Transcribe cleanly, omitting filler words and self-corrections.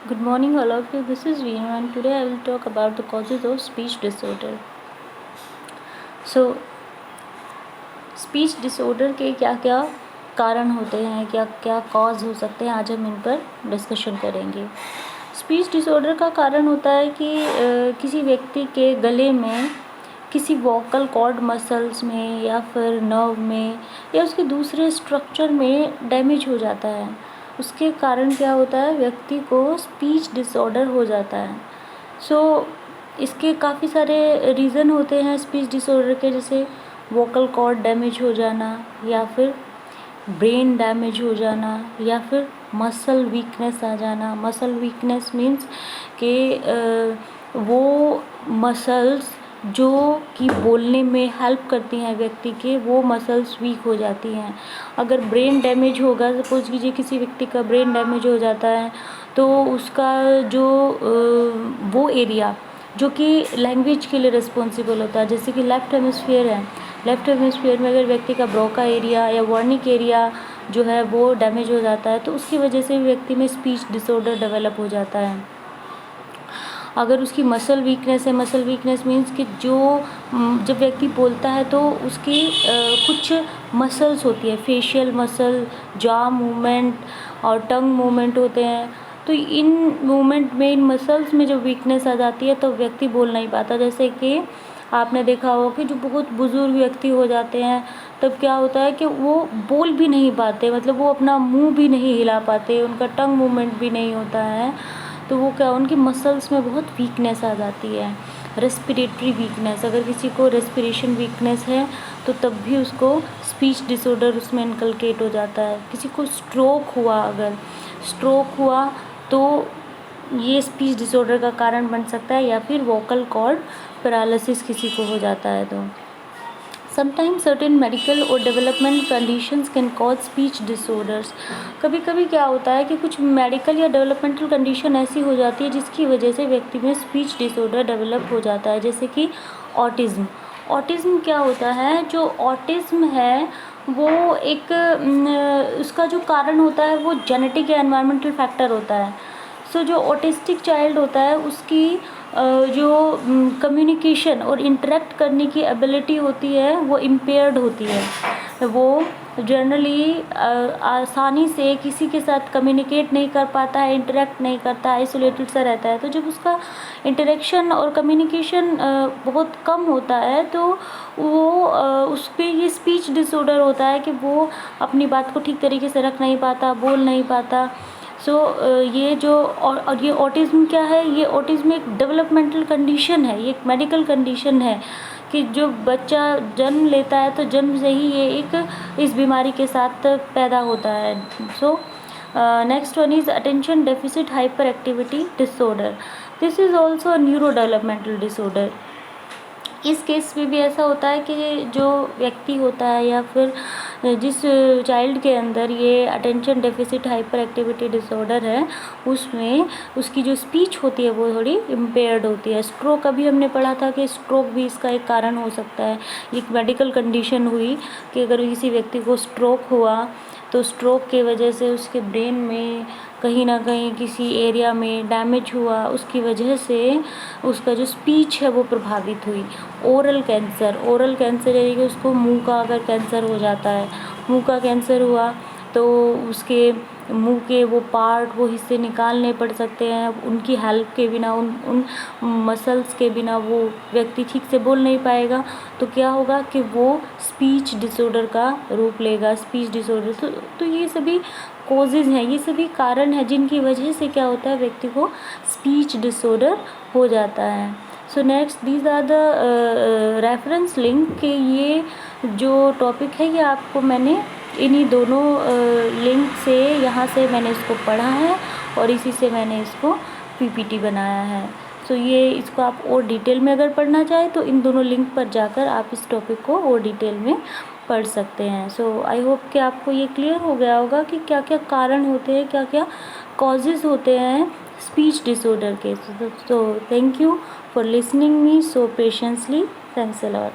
Good morning, all of you. This is Veenu, and today I will talk about the causes of speech disorder. So, speech disorder के क्या क्या कारण होते हैं, क्या क्या कॉज हो सकते हैं, आज हम इन पर डिस्कशन करेंगे। स्पीच डिसऑर्डर का कारण होता है कि किसी व्यक्ति के गले में किसी वोकल कॉर्ड मसल्स में या फिर नर्व में या उसके दूसरे स्ट्रक्चर में डैमेज हो जाता है। उसके कारण क्या होता है, व्यक्ति को स्पीच डिसऑर्डर हो जाता है। इसके काफ़ी सारे रीज़न होते हैं स्पीच डिसऑर्डर के, जैसे वोकल कॉर्ड डैमेज हो जाना या फिर ब्रेन डैमेज हो जाना या फिर मसल वीकनेस आ जाना। मसल वीकनेस मीन्स कि वो मसल्स जो कि बोलने में हेल्प करती हैं व्यक्ति के, वो मसल्स वीक हो जाती हैं। अगर ब्रेन डैमेज होगा, सपोज कीजिए किसी व्यक्ति का ब्रेन डैमेज हो जाता है, तो उसका जो वो एरिया जो कि लैंग्वेज के लिए रिस्पॉन्सिबल होता है, जैसे कि लेफ़्ट हेमिस्फीयर है, लेफ़्ट हेमिस्फीयर में अगर व्यक्ति का ब्रोका एरिया या वर्निक एरिया जो है वो डैमेज हो जाता है, तो उसकी वजह से व्यक्ति में स्पीच डिसऑर्डर डेवलप हो जाता है। अगर उसकी मसल वीकनेस है, मसल वीकनेस मीन्स कि जो जब व्यक्ति बोलता है तो उसकी कुछ मसल्स होती है, फेशियल मसल, जॉ मूवमेंट और टंग मूवमेंट होते हैं। तो इन मूवमेंट में, इन मसल्स में जब वीकनेस आ जाती है तो व्यक्ति बोल नहीं पाता। जैसे कि आपने देखा हो कि जो बहुत बुज़ुर्ग व्यक्ति हो जाते हैं, तब क्या होता है कि वो बोल भी नहीं पाते, मतलब वो अपना मुंह भी नहीं हिला पाते, उनका टंग मूवमेंट भी नहीं होता है। तो वो क्या, उनकी मसल्स में बहुत वीकनेस आ जाती है। रेस्पिरेटरी वीकनेस, अगर किसी को रेस्पिरेशन वीकनेस है तो तब भी उसको स्पीच डिसऑर्डर उसमें इनकलकेट हो जाता है। किसी को स्ट्रोक हुआ, अगर स्ट्रोक हुआ तो ये स्पीच डिसऑर्डर का कारण बन सकता है, या फिर वोकल कॉर्ड पैरालिसिस किसी को हो जाता है तो। समटाइम्स सर्टेन मेडिकल और development conditions can cause speech disorders. कभी कभी क्या होता है कि कुछ मेडिकल या डेवलपमेंटल कंडीशन ऐसी हो जाती है जिसकी वजह से व्यक्ति में स्पीच डिसऑर्डर डेवलप हो जाता है, जैसे कि ऑटिज़्म। ऑटिज़्म क्या होता है, जो ऑटिज़्म है वो एक उसका जो कारण होता है वो जेनेटिक या एनवायरमेंटल फैक्टर होता है। जो ऑटिस्टिक चाइल्ड होता है उसकी जो कम्युनिकेशन और इंटरेक्ट करने की एबिलिटी होती है वो इम्पेयर्ड होती है। वो जनरली आसानी से किसी के साथ कम्युनिकेट नहीं कर पाता है, इंटरेक्ट नहीं करता, आइसोलेटेड सा रहता है। तो जब उसका इंटरेक्शन और कम्युनिकेशन बहुत कम होता है तो वो उस पर ये स्पीच डिसऑर्डर होता है कि वो अपनी बात को ठीक तरीके से रख नहीं पाता, बोल नहीं पाता। ये जो और ये ऑटिज़्म क्या है, ये ऑटिज़्म एक डेवलपमेंटल कंडीशन है, ये एक मेडिकल कंडीशन है कि जो बच्चा जन्म लेता है तो जन्म से ही ये एक इस बीमारी के साथ पैदा होता है। Next one is attention deficit hyper activity disorder. This is also a neuro developmental disorder. इस केस में भी ऐसा होता है कि जो व्यक्ति होता है या फिर जिस चाइल्ड के अंदर ये attention deficit hyper activity disorder है, उसमें उसकी जो स्पीच होती है वो थोड़ी इम्पेयर्ड होती है। स्ट्रोक, अभी हमने पढ़ा था कि स्ट्रोक भी इसका एक कारण हो सकता है। एक मेडिकल कंडीशन हुई कि अगर किसी व्यक्ति को स्ट्रोक हुआ तो स्ट्रोक की वजह से उसके ब्रेन में कहीं ना कहीं किसी एरिया में डैमेज हुआ, उसकी वजह से उसका जो स्पीच है वो प्रभावित हुई। ओरल कैंसर यानी कि उसको मुंह का अगर कैंसर हो जाता है, मुंह का कैंसर हुआ तो उसके मुंह के वो पार्ट, वो हिस्से निकालने पड़ सकते हैं। उनकी हेल्प के बिना, उन मसल्स के बिना वो व्यक्ति ठीक से बोल नहीं पाएगा। तो क्या होगा कि वो स्पीच डिसऑर्डर का रूप लेगा, स्पीच डिसऑर्डर। तो ये सभी कॉजेज़ हैं, ये सभी कारण हैं जिनकी वजह से क्या होता है, व्यक्ति को स्पीच डिसऑर्डर हो जाता है। So next, these are the reference link के ये जो टॉपिक है ये आपको मैंने इन्हीं दोनों लिंक से, यहाँ से मैंने इसको पढ़ा है और इसी से मैंने इसको पीपीटी बनाया है। ये इसको आप और डिटेल में अगर पढ़ना चाहें तो इन दोनों लिंक पर जाकर आप इस टॉपिक को और डिटेल में पढ़ सकते हैं। आई होप कि आपको ये क्लियर हो गया होगा कि क्या क्या कारण होते हैं, क्या क्या कॉजेज़ होते हैं स्पीच डिसऑर्डर के। Thank you for listening me so patiently. Thanks a lot.